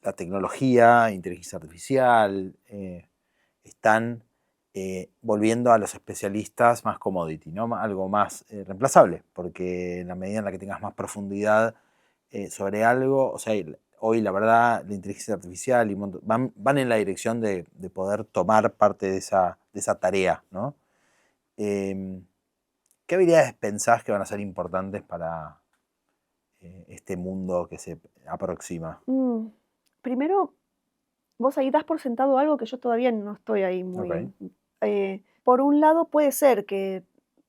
la tecnología, inteligencia artificial, están volviendo a los especialistas más commodity, ¿no? Algo más reemplazable, porque en la medida en la que tengas más profundidad sobre algo, o sea, hoy la verdad la inteligencia artificial van en la dirección de poder tomar parte de esa tarea, ¿no? ¿Qué habilidades pensás que van a ser importantes para este mundo que se aproxima? Primero, vos ahí das por sentado algo que yo todavía no estoy ahí muy... por un lado puede ser que,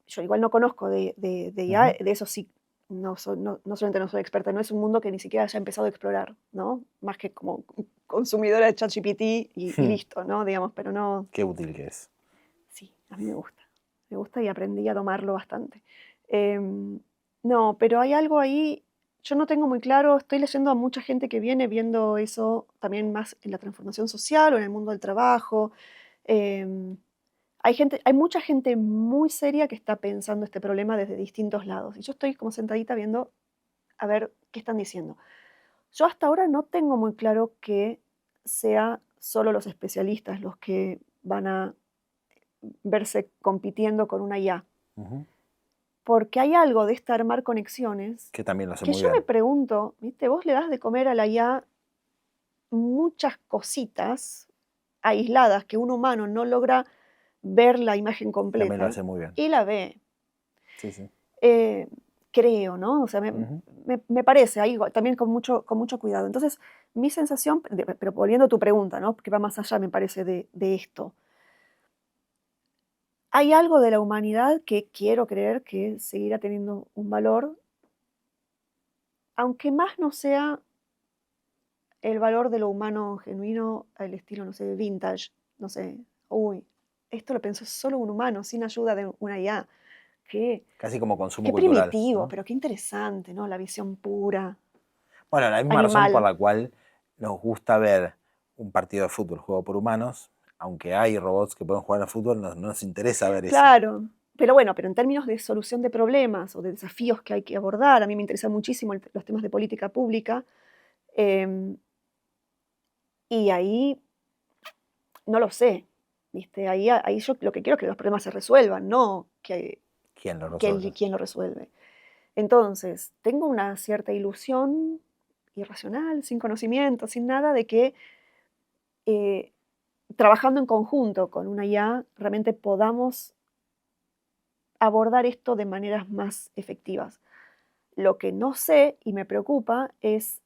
yo igual no conozco de IA, de eso sí no solamente no soy experta, no es un mundo que ni siquiera haya empezado a explorar, ¿no? Más que como consumidora de ChatGPT y listo, ¿no? Digamos, pero no. Qué útil que es. Sí, a mí me gusta. Me gusta y aprendí a domarlo bastante. No, pero hay algo ahí, yo no tengo muy claro, estoy leyendo a mucha gente que viene viendo eso también más en la transformación social o en el mundo del trabajo. Em, hay mucha gente muy seria que está pensando este problema desde distintos lados. Y yo estoy como sentadita viendo a ver qué están diciendo. Yo hasta ahora no tengo muy claro que sea solo los especialistas los que van a verse compitiendo con una IA. Ujú. Porque hay algo de este armar conexiones Que también lo hace que muy yo me bien. pregunto, ¿viste? Vos le das de comer a la IA muchas cositas aisladas que un humano no logra ver la imagen También lo completa hace muy bien. y la ve. Sí, sí. Eh, creo, ¿no? O sea, Ujú. me parece ahí también con mucho cuidado. Entonces, mi sensación, pero volviendo a tu pregunta, ¿no? Que va más allá, me parece, de esto. Hay algo de la humanidad que quiero creer que seguirá teniendo un valor, aunque más no sea el valor de lo humano genuino al estilo, no sé, vintage, no sé, uy, esto lo pensó solo un humano, sin ayuda de una IA. Qué, Casi como consumo qué cultural, primitivo, ¿no? pero qué interesante, ¿no? La visión pura, Bueno, la misma razón por animal. la cual nos gusta ver un partido de fútbol jugado por humanos, aunque hay robots que pueden jugar al fútbol, no nos interesa ver eso. Claro, pero bueno, pero en términos de solución de problemas o de desafíos que hay que abordar, a mí me interesan muchísimo los temas de política pública, em, y ahí no lo sé, ¿viste? Ahí yo lo que quiero es que los problemas se resuelvan, no ¿Quién lo que resuelve? quién lo resuelve. Entonces, tengo una cierta ilusión irracional, sin conocimiento, sin nada, de que eh, trabajando en conjunto con una IA realmente podamos abordar esto de maneras más efectivas. Lo que no sé y me preocupa es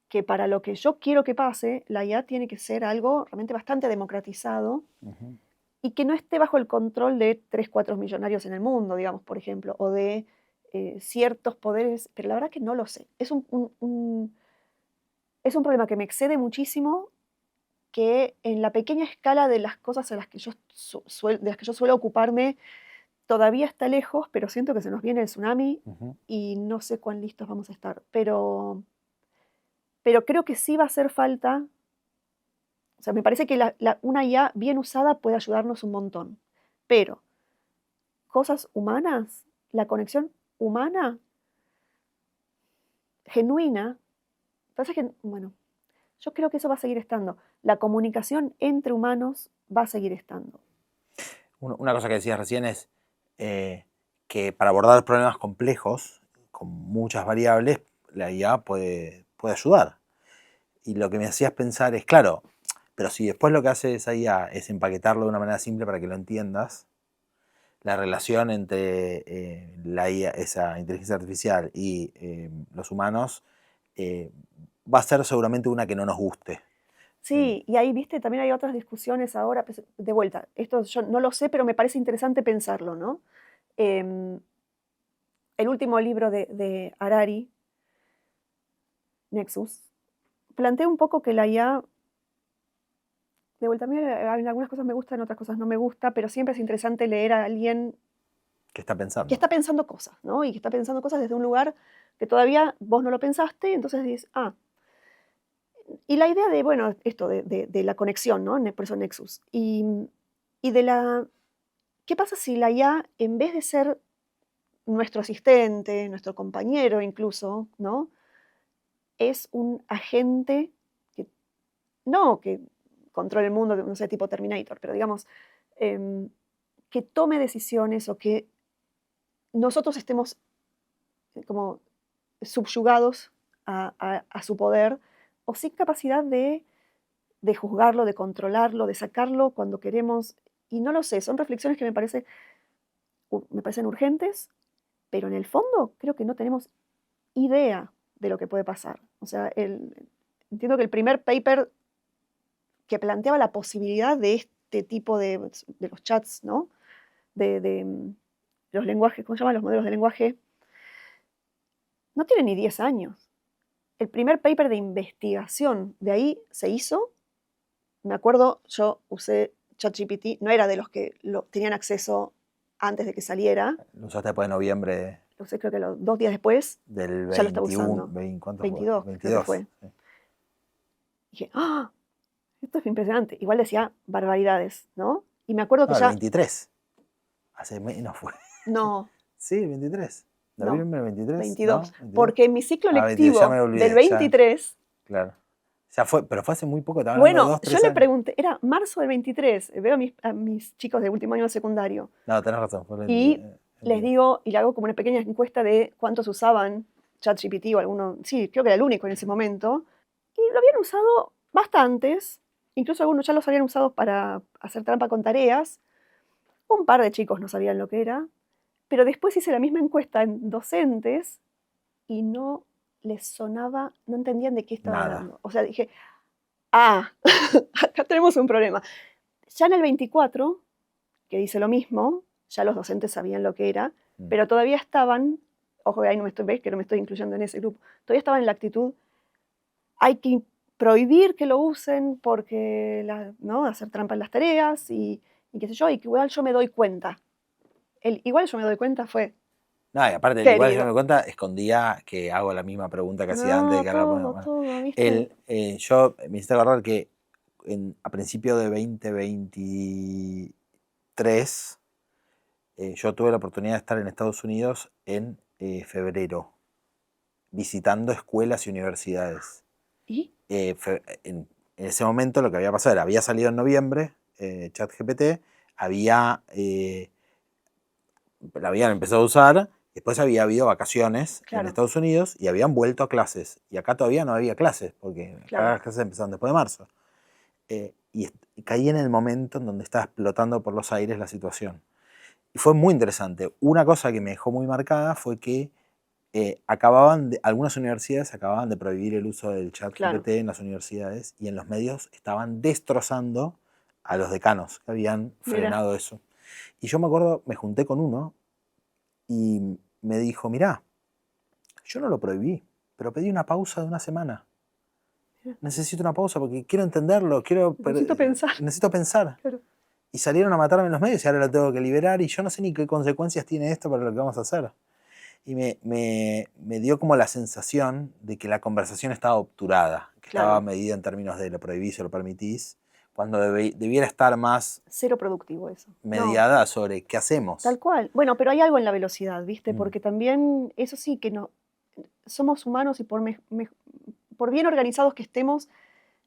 que para lo que yo quiero que pase, la IA tiene que ser algo realmente bastante democratizado Ujú. y que no esté bajo el control de 3 4 millonarios en el mundo, digamos, por ejemplo, o de ciertos poderes, pero la verdad que no lo sé. Es un problema que me excede muchísimo, que en la pequeña escala de las cosas a las que de las que yo suelo ocuparme, todavía está lejos, pero siento que se nos viene el tsunami Ujú. y no sé cuán listos vamos a estar. Pero creo que sí va a hacer falta, o sea, me parece que una IA bien usada puede ayudarnos un montón, pero cosas humanas, la conexión humana, genuina, pasa que, bueno, yo creo que eso va a seguir estando. La comunicación entre humanos va a seguir estando. Una cosa que decías recién es eh, que para abordar problemas complejos, con muchas variables, la IA puede ayudar. Y lo que me hacías pensar es, claro, pero si después lo que hace esa IA es empaquetarlo de una manera simple para que lo entiendas, la relación entre la IA, esa inteligencia artificial y los humanos eh, va a ser seguramente una que no nos guste. Sí, y ahí, viste, también hay otras discusiones ahora, pues, de vuelta, esto yo no lo sé, pero me parece interesante pensarlo, ¿no? Em, el último libro de Harari, Nexus, plantea un poco que la IA, de vuelta, a mí en algunas cosas me gustan, en otras cosas no me gusta, pero siempre es interesante leer a alguien ¿Qué está que pensando? está pensando cosas, ¿no? Y que está pensando cosas desde un lugar que todavía vos no lo pensaste, entonces dices, ah, y la idea de, bueno, esto de la conexión, ¿no? Por eso Nexus. Y de la, ¿qué pasa si la IA, en vez de ser nuestro asistente, nuestro compañero incluso, ¿no? Es un agente que, no que controle el mundo, no sé, tipo Terminator, pero digamos, em, que tome decisiones o que nosotros estemos como subyugados a su poder o sin capacidad de juzgarlo, de controlarlo, de sacarlo cuando queremos. Y no lo sé, son reflexiones que me parecen urgentes, pero en el fondo creo que no tenemos idea de lo que puede pasar. O sea, entiendo que el primer paper que planteaba la posibilidad de este tipo de los chats, ¿no? De los lenguajes, ¿cómo se llaman los modelos de lenguaje? no tiene ni 10 años. El primer paper de investigación de ahí se hizo. Me acuerdo, yo usé ChatGPT, no era de los que tenían acceso antes de que saliera. Lo usaste después de noviembre Lo usé creo que 2 días después, del ya lo estaba 21, usando. ¿cuánto fue? 22, creo que 22. fue. Sí. Dije, ¡ah! Esto es impresionante. Igual decía barbaridades, ¿no? Y me acuerdo que No, el ya... 23. Hace menos fue. No, Sí, el 23. no, ¿Noviembre 23? 22. ¿No? ¿22? Porque en mi ciclo Ah, 22, ya me lectivo del olvidé. Ya, 23, claro. Ya fue, pero fue hace muy poco, estaba hablando de bueno, 2, yo 3 le años. pregunté, era marzo del 23, veo a mis chicos de último año de secundario, No, tenés razón, fue el y 22. les digo, y le hago como una pequeña encuesta de cuántos usaban ChatGPT o alguno, sí, creo que era el único en ese momento, y lo habían usado bastantes, incluso algunos ya los habían usado para hacer trampa con tareas, un par de chicos no sabían lo que era, pero después hice la misma encuesta en docentes y no les sonaba, no entendían de qué estaba Nada. hablando. O sea, dije, ah, acá tenemos un problema. Ya en el 24, que dice lo mismo, ya los docentes sabían lo que era, pero todavía estaban, ojo, ahí no me estoy, ves que no me estoy incluyendo en ese grupo, todavía estaban en la actitud, hay que prohibir que lo usen porque, ¿no? Hacer trampa en las tareas y qué sé yo, y que igual yo me doy cuenta. El igual yo me doy cuenta fue, No, y aparte, igual yo querido. me cuenta, escondía que hago la misma pregunta que hacía antes de No, que ahora todo, bueno. todo, ¿viste? Yo me hiciste acordar que a principio de 2023 yo tuve la oportunidad de estar en Estados Unidos en febrero, visitando escuelas y universidades. ¿Y? En ese momento lo que había pasado era, había salido en noviembre ChatGPT, la habían empezado a usar, después había habido vacaciones en Claro, Estados Unidos y habían vuelto a clases. Y acá todavía no había clases, porque acá claro. las clases empezaron después de marzo. Y caí en el momento en donde estaba explotando por los aires la situación. Y fue muy interesante. Una cosa que me dejó muy marcada fue que algunas universidades acababan de prohibir el uso del chat Claro. GPT en las universidades y en los medios estaban destrozando a los decanos que habían frenado eso. Y yo me acuerdo, me junté con uno y me dijo, mirá, yo no lo prohibí, pero pedí una pausa de una semana. Necesito una pausa porque quiero entenderlo, Necesito pensar. necesito pensar. Claro. Y salieron a matarme en los medios y ahora lo tengo que liberar y yo no sé ni qué consecuencias tiene esto para lo que vamos a hacer. Y me dio como la sensación de que la conversación estaba obturada, que estaba medida en términos de lo prohibís o lo permitís, cuando debiera estar más Cero productivo eso. mediada No, sobre qué hacemos. tal cual. Bueno, pero hay algo en la velocidad, ¿viste? Porque también, eso sí, que no, somos humanos y por bien organizados que estemos,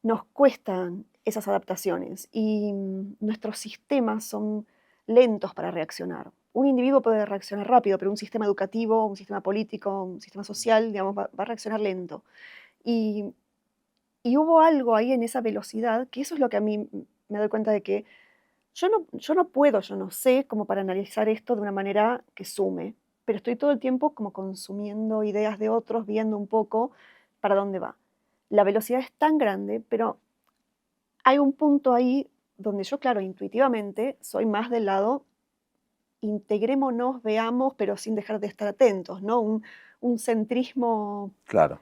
nos cuestan esas adaptaciones y nuestros sistemas son lentos para reaccionar. Un individuo puede reaccionar rápido, pero un sistema educativo, un sistema político, un sistema social, digamos, va a reaccionar lento. Y, y hubo algo ahí en esa velocidad, que eso es lo que a mí me doy cuenta de que yo no puedo, yo no sé como para analizar esto de una manera que sume, pero estoy todo el tiempo como consumiendo ideas de otros, viendo un poco para dónde va. La velocidad es tan grande, pero hay un punto ahí donde yo, claro, intuitivamente soy más del lado integrémonos, veamos, pero sin dejar de estar atentos, ¿no? Un centrismo Claro.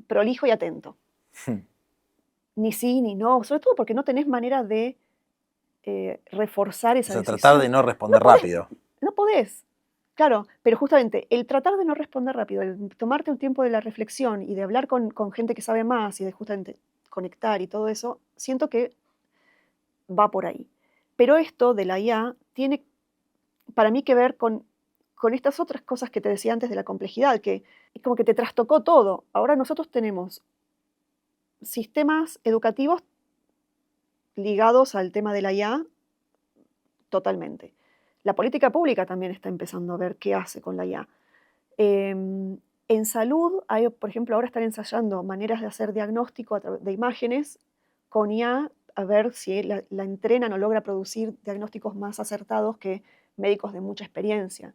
prolijo y atento. Ni sí ni no, sobre todo porque no tenés manera de reforzar esa decisión. Tratar de no responder rápido. No podés, claro, pero justamente el tratar de no responder rápido, el tomarte un tiempo de la reflexión y de hablar con gente que sabe más y de justamente conectar y todo eso, siento que va por ahí. Pero esto de la IA tiene para mí que ver con estas otras cosas que te decía antes de la complejidad, que es como que te trastocó todo. Ahora nosotros tenemos sistemas educativos ligados al tema de la IA totalmente. La política pública también está empezando a ver qué hace con la IA. En salud, hay, por ejemplo, ahora están ensayando maneras de hacer diagnóstico de imágenes con IA, a ver si la entrenan o logra producir diagnósticos más acertados que médicos de mucha experiencia.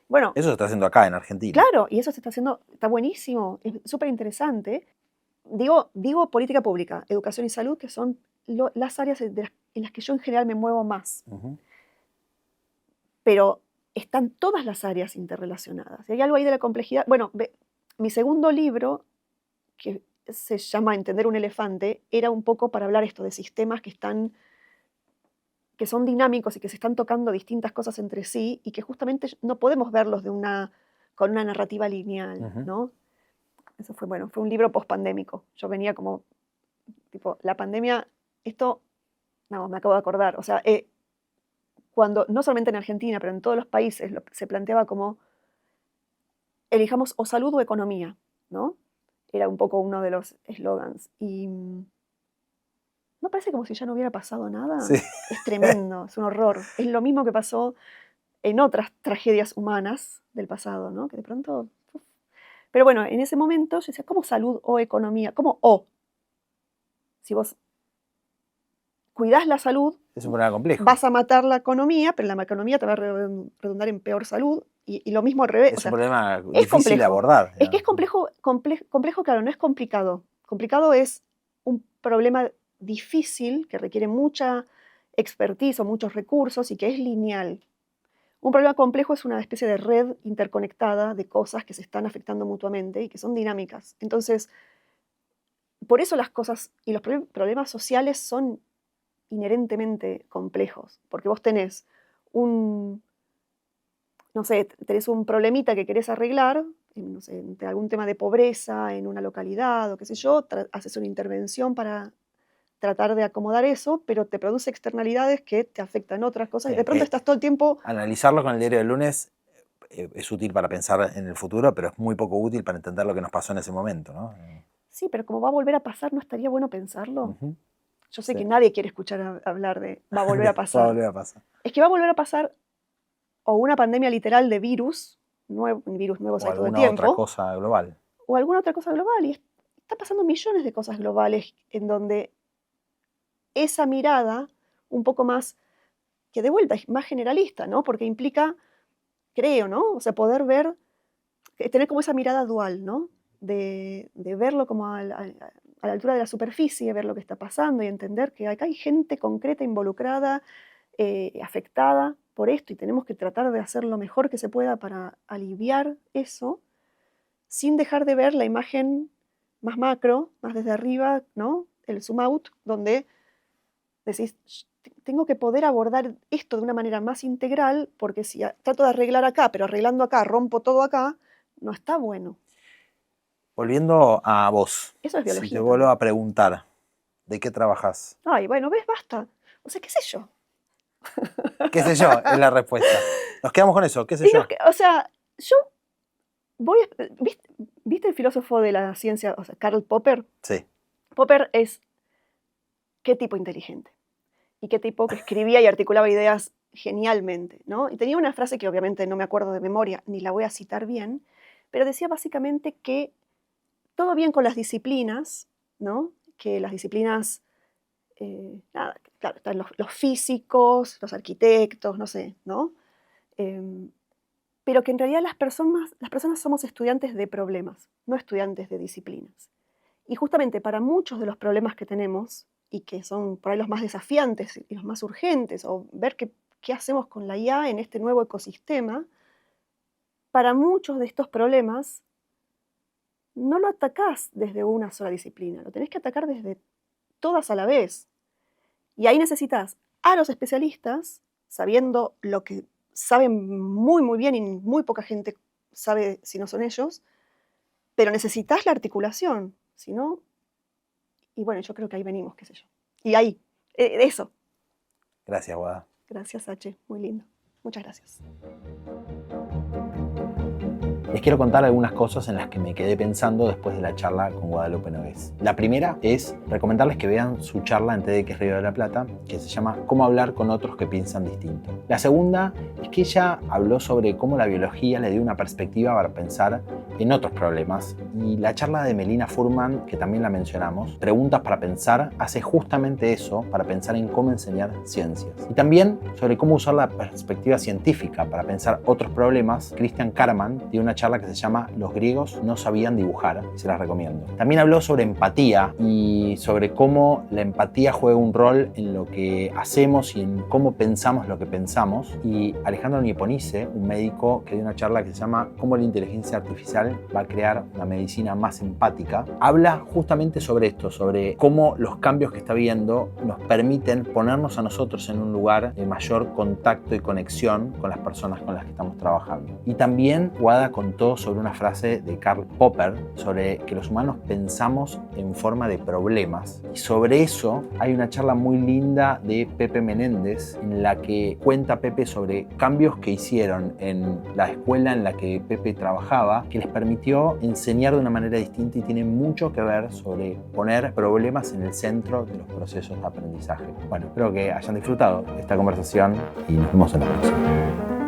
Bueno, eso se está haciendo acá en Argentina. Claro, y eso se está haciendo, está buenísimo, es súper interesante. Digo política pública, educación y salud, que son las áreas en las que yo en general me muevo más. Pero están todas las áreas interrelacionadas. Y hay algo ahí de la complejidad. Bueno, mi segundo libro, que se llama Entender un elefante, era un poco para hablar esto de sistemas que son dinámicos y que se están tocando distintas cosas entre sí y que justamente no podemos verlos con una narrativa lineal, ¿no? Eso fue un libro post-pandémico. Yo venía como, tipo, la pandemia, me acabo de acordar, o sea, cuando, no solamente en Argentina, pero en todos los países, se planteaba como, elijamos o salud o economía, ¿no? Era un poco uno de los eslogans. Y ¿no parece como si ya no hubiera pasado nada? Sí. Es tremendo, es un horror. Es lo mismo que pasó en otras tragedias humanas del pasado, ¿no? Que de pronto... uf. Pero bueno, en ese momento yo decía, ¿cómo salud o economía? ¿Cómo o? Si vos cuidás la salud, es un problema complejo. Vas a matar la economía, pero la economía te va a redundar en peor salud. Y lo mismo al revés. Es un problema difícil de abordar. Es que es complejo, claro, no es complicado. Complicado es un problema difícil que requiere mucha expertise o muchos recursos y que es lineal. Un problema complejo es una especie de red interconectada de cosas que se están afectando mutuamente y que son dinámicas. Entonces, por eso las cosas y los problemas sociales son inherentemente complejos, porque vos tenés tenés un problemita que querés arreglar, en algún tema de pobreza en una localidad o qué sé yo, haces una intervención para tratar de acomodar eso, pero te produce externalidades que te afectan otras cosas y de pronto estás todo el tiempo... Analizarlo con el diario del lunes es útil para pensar en el futuro, pero es muy poco útil para entender lo que nos pasó en ese momento, ¿no? Sí, pero como va a volver a pasar, ¿no estaría bueno pensarlo? Yo sé Sí. que nadie quiere escuchar hablar de va a volver a pasar. Va a volver a pasar. Es que va a volver a pasar o una pandemia literal de virus nuevos hay todo el tiempo. O alguna otra cosa global. O alguna otra cosa global. Y está pasando millones de cosas globales en donde esa mirada un poco más, que de vuelta es más generalista, ¿no? Porque implica, creo, ¿no? O sea, poder ver, tener como esa mirada dual, ¿no? De verlo como a la altura de la superficie, ver lo que está pasando y entender que acá hay gente concreta involucrada, afectada por esto y tenemos que tratar de hacer lo mejor que se pueda para aliviar eso, sin dejar de ver la imagen más macro, más desde arriba, ¿no? El zoom out, donde decís, tengo que poder abordar esto de una manera más integral, porque si trato de arreglar acá, pero arreglando acá, rompo todo acá, no está bueno. Volviendo a vos, Eso es biología. Si te vuelvo a preguntar, ¿de qué trabajás? Ay, bueno, ¿ves? Basta. O sea, ¿qué sé yo? ¿Qué sé yo? Es la respuesta. Nos quedamos con eso, ¿qué sé yo? O sea, yo ¿viste el filósofo de la ciencia, o sea, Karl Popper? Sí. Popper es qué tipo inteligente y qué tipo que escribía y articulaba ideas genialmente, ¿no? Y tenía una frase que obviamente no me acuerdo de memoria, ni la voy a citar bien, pero decía básicamente que todo bien con las disciplinas, ¿no? Que las disciplinas, claro, están los físicos, los arquitectos, no sé, ¿no? Pero que en realidad las personas somos estudiantes de problemas, no estudiantes de disciplinas. Y justamente para muchos de los problemas que tenemos, y que son por ahí los más desafiantes y los más urgentes, o ver qué hacemos con la IA en este nuevo ecosistema, para muchos de estos problemas no lo atacás desde una sola disciplina, lo tenés que atacar desde todas a la vez. Y ahí necesitas a los especialistas, sabiendo lo que saben muy, muy bien y muy poca gente sabe si no son ellos, pero necesitas la articulación, si no... Y bueno, yo creo que ahí venimos, qué sé yo. Y ahí, eso. Gracias, Guada. Gracias, H. Muy lindo. Muchas gracias. Les quiero contar algunas cosas en las que me quedé pensando después de la charla con Guadalupe Nogués. La primera es recomendarles que vean su charla en TEDx Río de la Plata, que se llama Cómo hablar con otros que piensan distinto. La segunda es que ella habló sobre cómo la biología le dio una perspectiva para pensar en otros problemas. Y la charla de Melina Furman, que también la mencionamos, Preguntas para pensar, hace justamente eso, para pensar en cómo enseñar ciencias. Y también sobre cómo usar la perspectiva científica para pensar otros problemas. Christian Karman dio una charla que se llama Los griegos no sabían dibujar, y se las recomiendo. También habló sobre empatía y sobre cómo la empatía juega un rol en lo que hacemos y en cómo pensamos lo que pensamos. Y Alejandro Nieponice, un médico que dio una charla que se llama Cómo la inteligencia artificial va a crear una medicina más empática, habla justamente sobre esto, sobre cómo los cambios que está viendo nos permiten ponernos a nosotros en un lugar de mayor contacto y conexión con las personas con las que estamos trabajando. Y también Wada contó sobre una frase de Karl Popper sobre que los humanos pensamos en forma de problemas. Y sobre eso hay una charla muy linda de Pepe Menéndez en la que cuenta Pepe sobre cambios que hicieron en la escuela en la que Pepe trabajaba que les permitió enseñar de una manera distinta y tiene mucho que ver sobre poner problemas en el centro de los procesos de aprendizaje. Bueno, espero que hayan disfrutado esta conversación y nos vemos en la próxima.